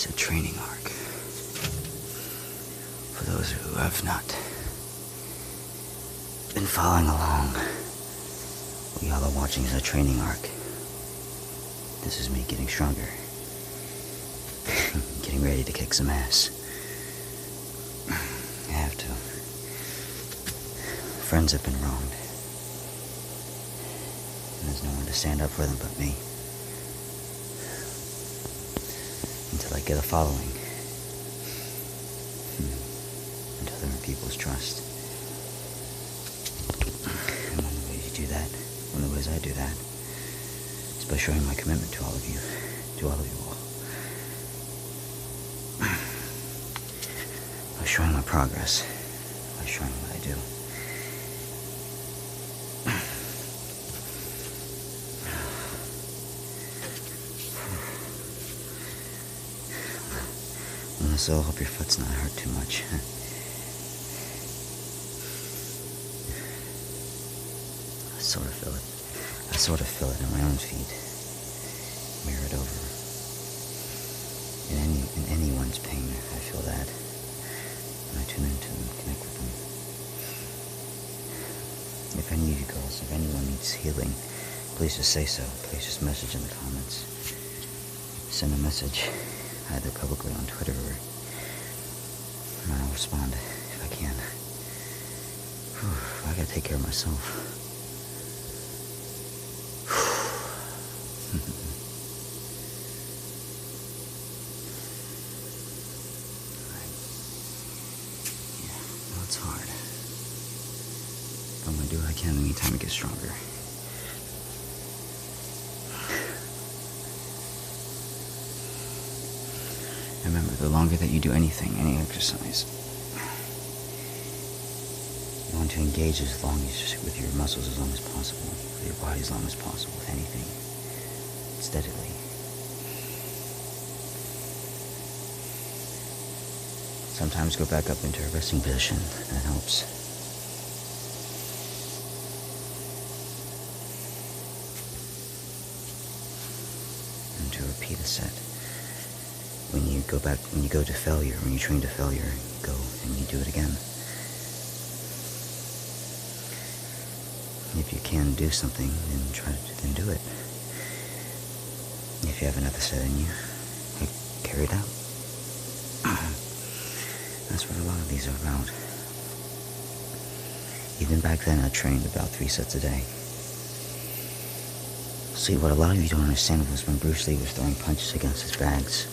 is a training arc. For those who have not been following along, what y'all are watching is a training arc. This is me getting stronger. Getting ready to kick some ass. I have to. Friends have been wronged. And there's no one to stand up for them but me. Until I get a following. Until I earn people's trust. And one of the ways you do that, one of the ways I do that, is by showing my commitment to all of you. To all of you all. By showing my progress. By showing what I do. So I hope your foot's not hurt too much. I sort of feel it. I sort of feel it in my own feet. Mirror it over. In anyone's pain, I feel that. And I tune into them, connect with them. If any of you girls, if anyone needs healing, please just say so. Please just message in the comments. Send a message, either publicly on Twitter or I'll respond if I can. I gotta take care of myself. It's hard. I'm gonna do what I can in the meantime to get stronger. Remember, the longer that you do anything, any exercise, you want to engage as long as with your muscles as long as possible, with your body as long as possible, with anything, steadily. Sometimes go back up into a resting position. That helps. And to repeat a set. When you go to failure, when you train to failure, you go and you do it again. If you can do something, then do it. If you have another set in you, carry it out. That's what a lot of these are about. Even back then, I trained about 3 sets a day. See, what a lot of you don't understand was when Bruce Lee was throwing punches against his bags.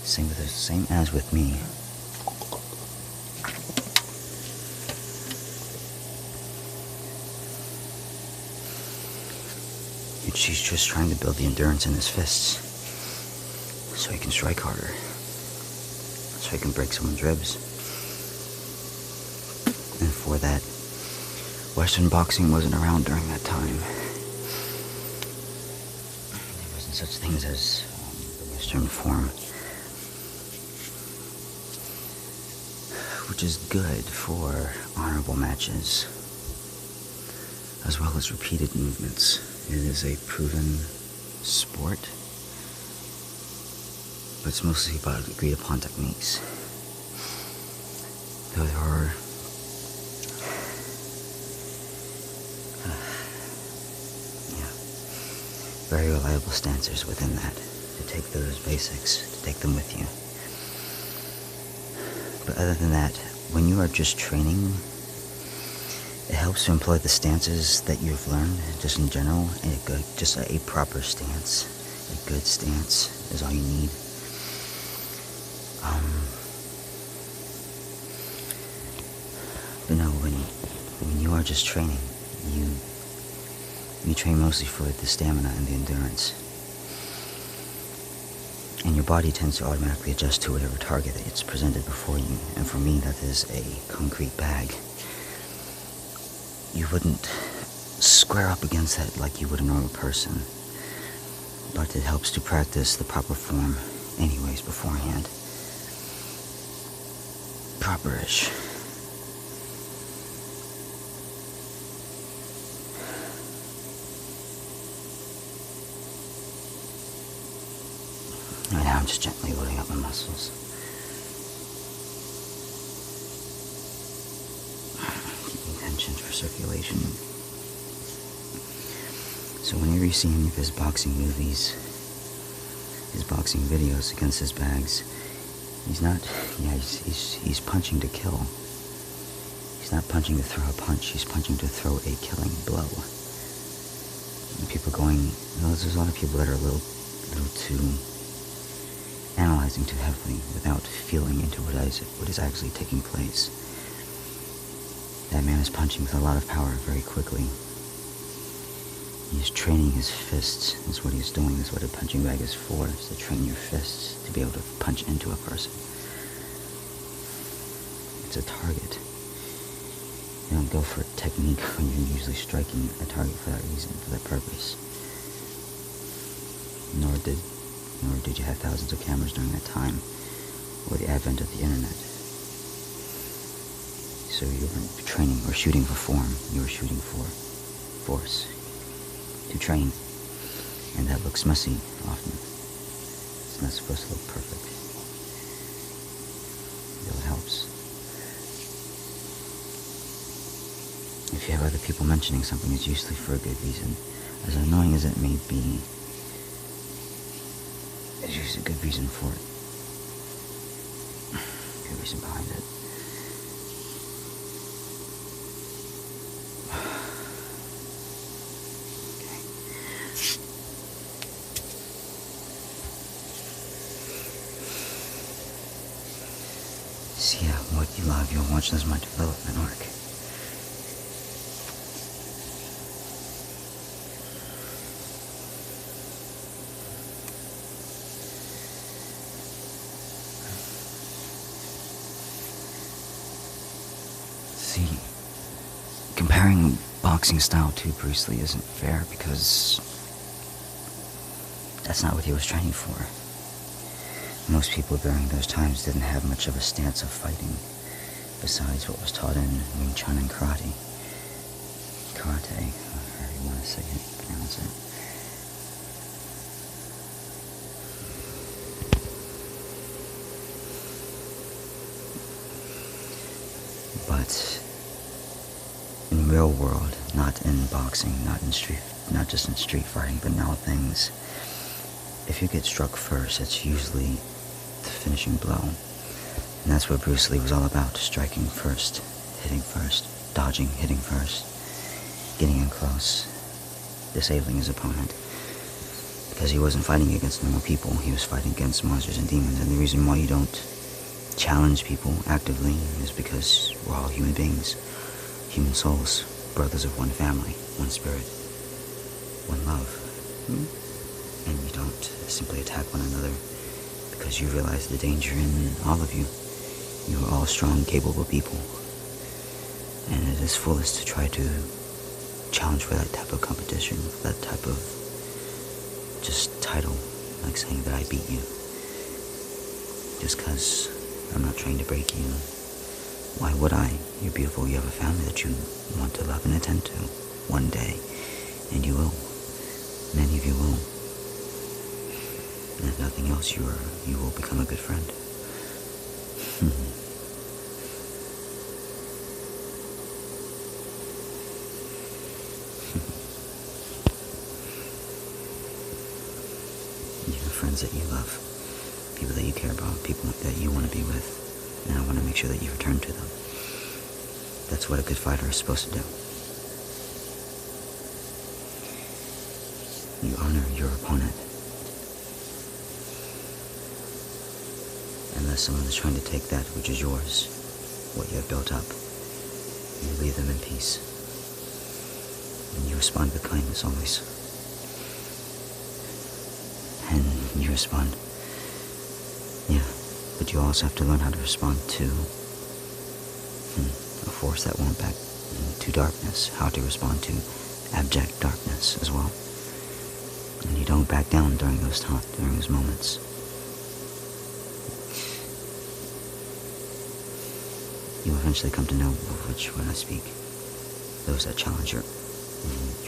Same as with me. He's just trying to build the endurance in his fists, so he can strike harder, so he can break someone's ribs. And for that, Western boxing wasn't around during that time. There wasn't such things as the Western form. Which is good for honorable matches, as well as repeated movements. It is a proven sport, but it's mostly about agreed upon techniques. Though there are very reliable stances within that, to take those basics, to take them with you. But other than that, when you are just training, it helps to employ the stances that you've learned, just in general, and just a proper stance. A good stance is all you need. But no, when you are just training, you train mostly for the stamina and the endurance. And your body tends to automatically adjust to whatever target it's presented before you. And for me, that is a concrete bag. You wouldn't square up against that like you would a normal person. But it helps to practice the proper form anyways beforehand. Proper-ish. just gently loading up my muscles. Keeping tensions for circulation. So whenever you see any of his boxing movies, his boxing videos against his bags, he's punching to kill. He's not punching to throw a punch, he's punching to throw a killing blow. And people going, there's a lot of people that are a little too analyzing too heavily without feeling into what is actually taking place. That man is punching with a lot of power very quickly. He's training his fists. That's what he's doing. That's what a punching bag is for, is to train your fists to be able to punch into a person. It's a target. You don't go for a technique when you're usually striking a target for that reason, for that purpose. Nor did you have thousands of cameras during that time, or the advent of the internet. So you weren't training or shooting for form, you were shooting for force. To train, and that looks messy often. It's not supposed to look perfect, though it helps. If you have other people mentioning something, it's usually for a good reason. As annoying as it may be, there's usually a good reason for it. Good reason behind it. See what you love, you'll watch as my development arc. See, comparing boxing style to Bruce Lee isn't fair because that's not what he was training for. Most people during those times didn't have much of a stance of fighting, besides what was taught in Wing Chun and karate. Karate, however you want to say it, pronounce it. But in the real world, not in boxing, not just in street fighting, but in all things, if you get struck first, it's usually the finishing blow. And that's what Bruce Lee was all about, striking first, hitting first, dodging, hitting first, getting in close, disabling his opponent. Because he wasn't fighting against normal people, he was fighting against monsters and demons. And the reason why you don't challenge people actively is because we're all human beings, human souls, brothers of one family, one spirit, one love. And you don't simply attack one another because you realize the danger in all of you. You are all strong, capable people. And it is foolish to try to challenge for that type of competition, for that type of just title, like saying that I beat you. Just because I'm not trying to break you. Why would I? You're beautiful, you have a family that you want to love and attend to one day. And you will. Many of you will. And if nothing else, you will become a good friend. You have friends that you love, people that you care about, people that you want to be with, and I want to make sure that you return to them. That's what a good fighter is supposed to do. You honor your opponent. Unless someone is trying to take that which is yours, what you have built up, you leave them in peace. And you respond with kindness always. And you respond, yeah, but you also have to learn how to respond to a force that won't back to darkness, how to respond to abject darkness as well. And you don't back down during those moments. You eventually come to know of which when I speak. Those that challenge your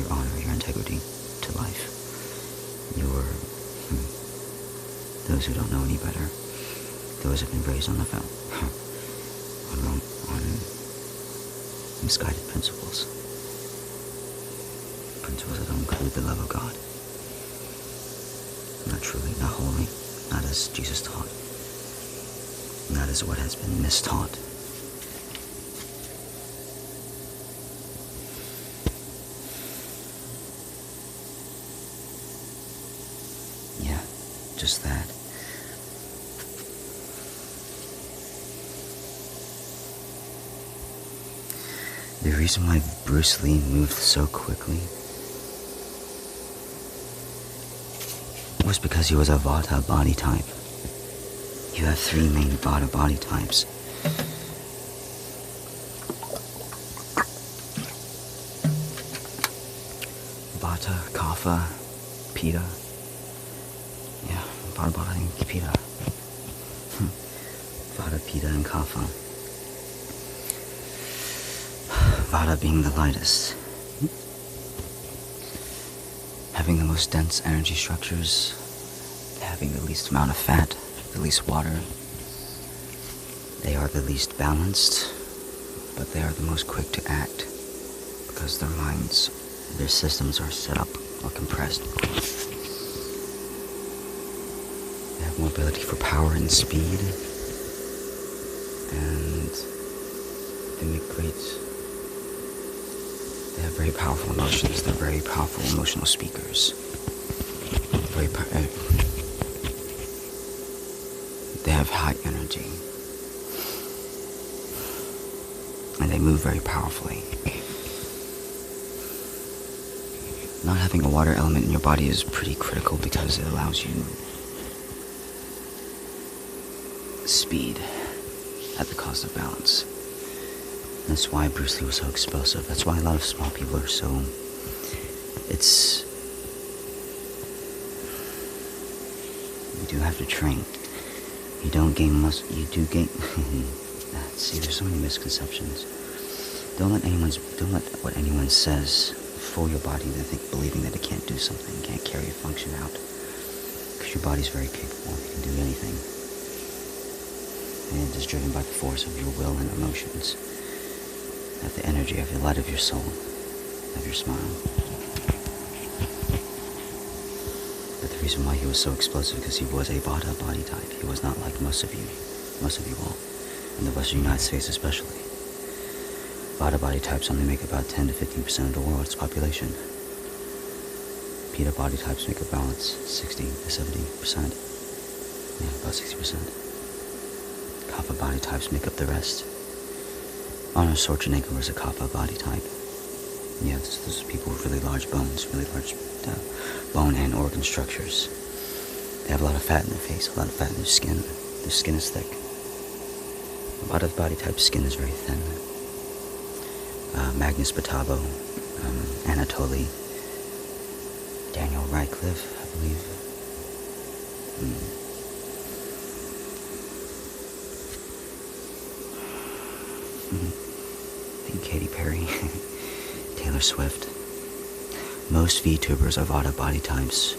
honor, your integrity to life. The those who don't know any better, those have been raised on the on misguided principles that don't include the love of God. Not truly, not wholly, not as Jesus taught, not as what has been mistaught. Yeah, just that. The reason why Bruce Lee moved so quickly was because he was a Vata body type. You have three main Vata body types. Vata, Kapha, Pitta. Yeah, Vata, and Pitta. Vata, Pitta, and Kapha. Vata being the lightest. Having the most dense energy structures, having the least amount of fat, the least water. They are the least balanced, but they are the most quick to act because their minds, their systems are set up or compressed. They have more ability for power and speed, and they have very powerful emotions. They're very powerful emotional speakers. They have high energy. And they move very powerfully. Not having a water element in your body is pretty critical because it allows you speed at the cost of balance. That's why Bruce Lee was so explosive. That's why a lot of small people are so... You do have to train. You don't gain muscle. You do gain... See, there's so many misconceptions. Don't let what anyone says fool your body into believing that it can't do something, can't carry a function out. Because your body's very capable. It can do anything. And it is driven by the force of your will and emotions. Of the energy of the light of your soul, of your smile. But the reason why he was so explosive because he was a Vata body type. He was not like most of you all, in the Western United States especially. Vata body types only make about 10 to 15% of the world's population. Pitta body types make a balance 60 to 70%. Yeah, about 60%. Kapha body types make up the rest. Arnold Schwarzenegger was a Kapha body type. Yeah, those are people with really large bones, really large bone and organ structures. They have a lot of fat in their face, a lot of fat in their skin. Their skin is thick. A lot of body type skin is very thin. Magnus Batabo, Anatoly, Daniel Radcliffe, I believe. I think Katy Perry, Taylor Swift. Most VTubers are Vata body types.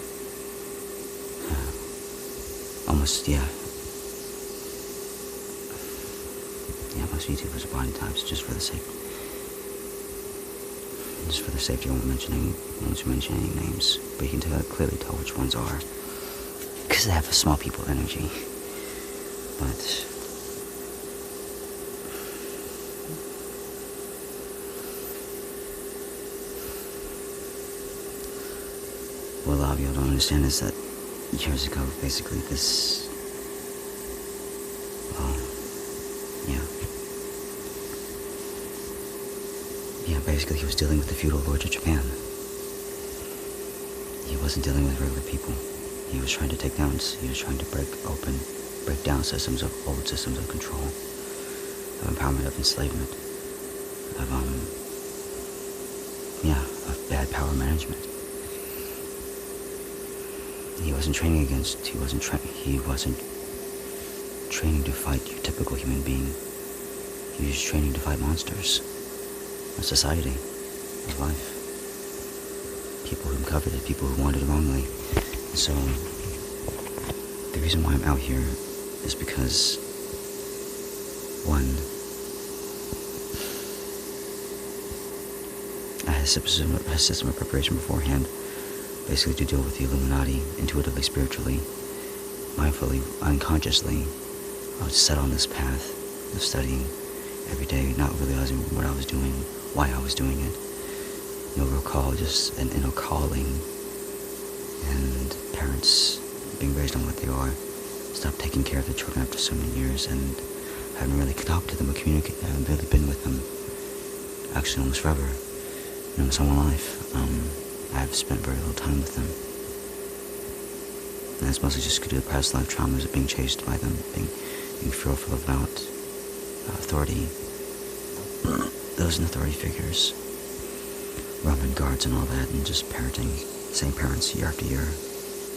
Almost, yeah. Yeah, most VTubers are body types, just for the safety. I won't mention any names, but you can clearly tell which ones are, because they have a small people energy. But what a lot of y'all don't understand is that years ago, basically, basically he was dealing with the feudal lords of Japan. He wasn't dealing with regular people. He was trying to break down systems of old systems of control, of empowerment, of enslavement, of bad power management. He wasn't training to fight your typical human being. He was training to fight monsters of society, of life. People who coveted, people who wanted wrongly. And so The reason why I'm out here is because, one, I had a system of preparation beforehand, basically to deal with the Illuminati, intuitively, spiritually, mindfully, unconsciously. I was set on this path of studying every day, not realizing what I was doing, why I was doing it. No real call, just an inner calling, and parents being raised on what they are, stopped taking care of the children after so many years, and haven't really talked to them or communicated. I haven't really been with them, actually almost forever, almost all my life. I've spent very little time with them, and it's mostly just due to the past life traumas of being chased by them, being fearful about authority, those in authority figures, Roman guards and all that, and just parenting, same parents year after year,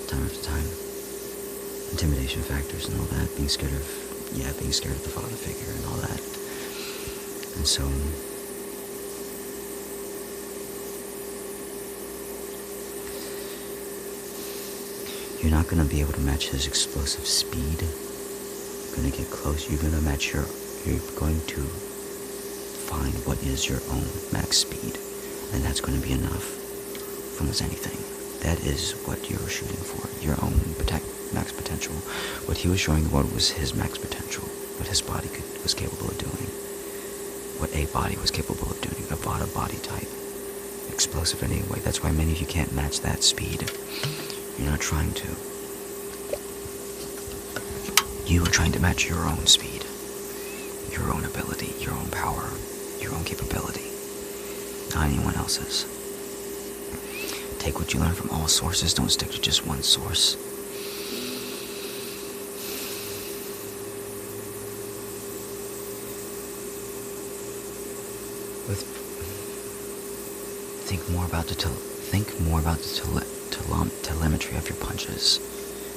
time after time, intimidation factors and all that, being scared of the father figure and all that. And so, you're not going to be able to match his explosive speed. You're going to get close. You're going to find what is your own max speed, and that's going to be enough for almost anything. That is what you're shooting for, your own max potential. What he was showing the world was his max potential, what his body was capable of doing, what a body was capable of doing, a body type, explosive in any way. That's why many of you can't match that speed. You're not trying to. You are trying to match your own speed, your own ability, your own power, your own capability, not anyone else's. Take what you learn from all sources, don't stick to just one source. Think more about the telemetry of your punches,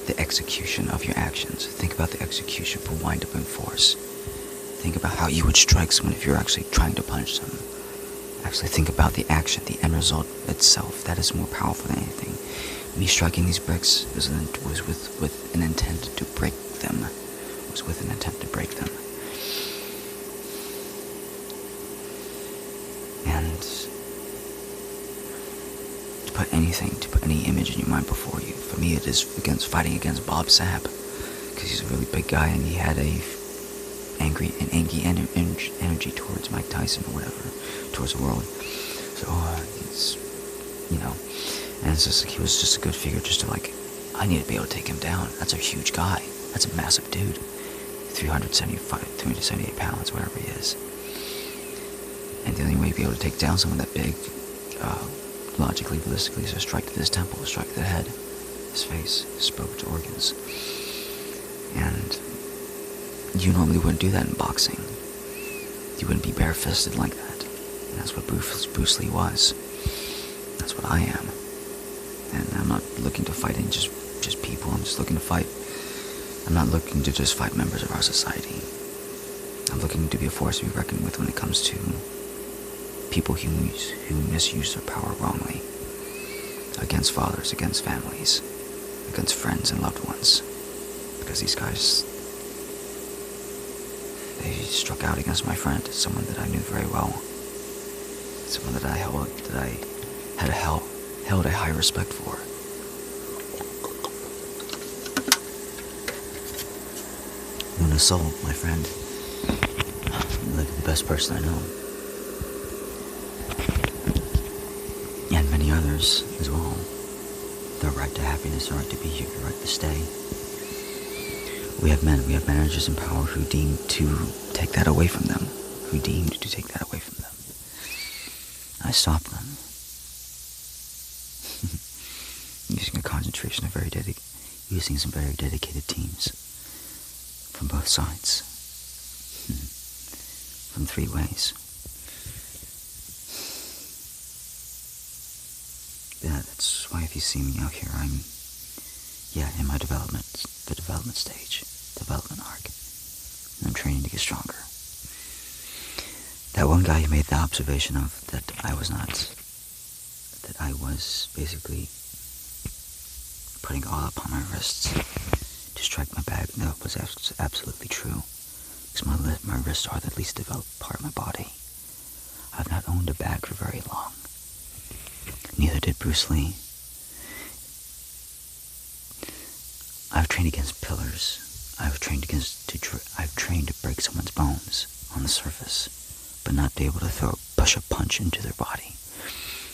the execution of your actions. Think about the execution for wind up and force. Think about how you would strike someone if you're actually trying to punch them. Actually think about the action, the end result itself. That is more powerful than anything. Me striking these bricks was with an intent to break them. And to put any image in your mind before you. For me, it is fighting against Bob Sapp, because he's a really big guy and he had an angry energy towards Mike Tyson or whatever, towards the world. So it's, and it's just like he was just a good figure, just to I need to be able to take him down. That's a huge guy. That's a massive dude. 378 pounds, whatever he is. And the only way to be able to take down someone that big, logically, realistically, is to strike to his temple, strike to the head, his face, his throat, organs. And you normally wouldn't do that in boxing. You wouldn't be bare-fisted like that. And that's what Bruce Lee was. That's what I am. And I'm not looking to fight in just people. I'm not looking to just fight members of our society. I'm looking to be a force to be reckoned with when it comes to people who misuse their power wrongly. Against fathers, against families, against friends and loved ones. Because these guys, they struck out against my friend, someone that I knew very well, someone that I held a high respect for. Luna Soul, my friend, the best person I know, and many others as well. Their right to happiness, their right to be here, their right to stay. We have managers in power who deem to take that away from them. I stop them. Using some very dedicated teams from both sides. From 3 ways. Yeah, that's why if you see me out here, I'm in my development stage, development arc. And I'm training to get stronger. That one guy who made the observation of that I was basically putting all up on my wrists to strike my bag, no, it was absolutely true. Because my wrists are the least developed part of my body. I've not owned a bag for very long. Neither did Bruce Lee. I've trained against pillars. I've trained to break someone's bones on the surface, but not be able to push a punch into their body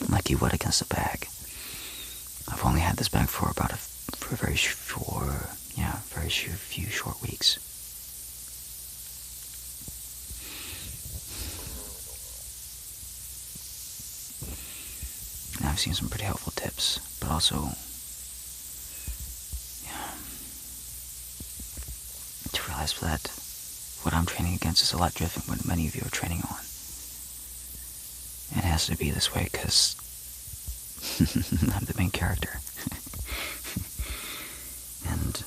like you would against a bag. I've only had this bag for a very few short weeks. And I've seen some pretty helpful tips, but also, to realize that what I'm training against is a lot different than what many of you are training on. And it has to be this way because I'm the main character. And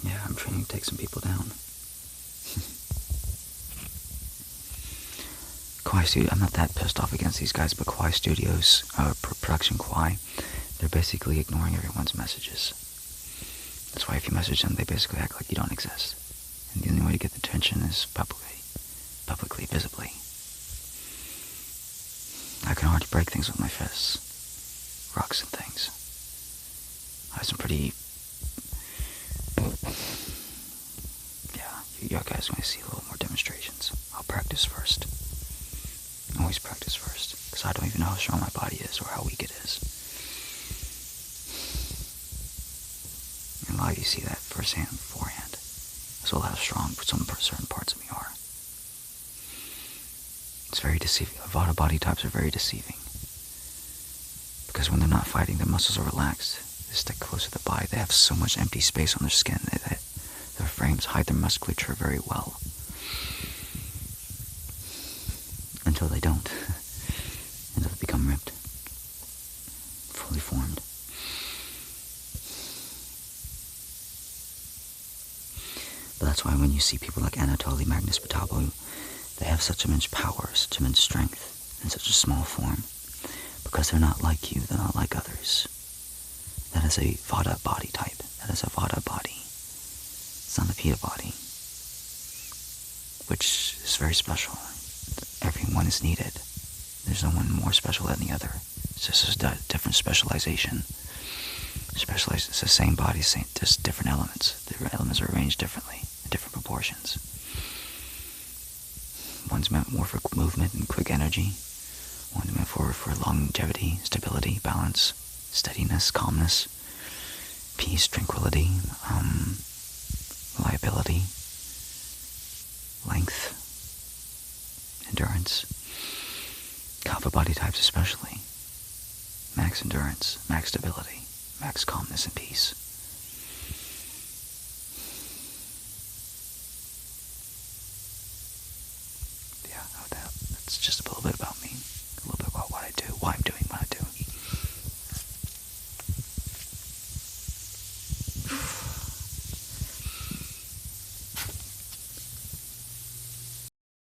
yeah, I'm training to take some people down. Kwai Studio, I'm not that pissed off against these guys, but Kwai Studios, Production Kwai, they're basically ignoring everyone's messages. That's why if you message them, they basically act like you don't exist. And the only way to get the attention is publicly, visibly. I can already break things with my fists. Rocks and things. I have some pretty... you guys want to see a little more demonstrations. I'll practice first. Always practice first. Because I don't even know how strong my body is or how weak it is. And a lot of you see that firsthand and beforehand. As well as how strong some certain parts of me are. It's very deceiving. Vata body types are very deceiving. Because when they're not fighting, their muscles are relaxed. They stick close to the body. They have so much empty space on their skin that their frames hide their musculature very well. Until they don't. Until they become ripped. Fully formed. But that's why when you see people like Anatoly Magnus Potapov, they have such immense power, such immense strength, in such a small form. Because they're not like you, they're not like others. That is a Vata body type. That is a Vata body. It's not a Pitta body. Which is very special. Everyone is needed. There's no one more special than the other. It's just a different specialization. It's the same body, just different elements. The elements are arranged differently, in different proportions. One's meant more for movement and quick energy. One's meant for longevity, stability, balance, steadiness, calmness, peace, tranquility, reliability, length, endurance. Kapha body types especially. Max endurance, max stability, max calmness and peace.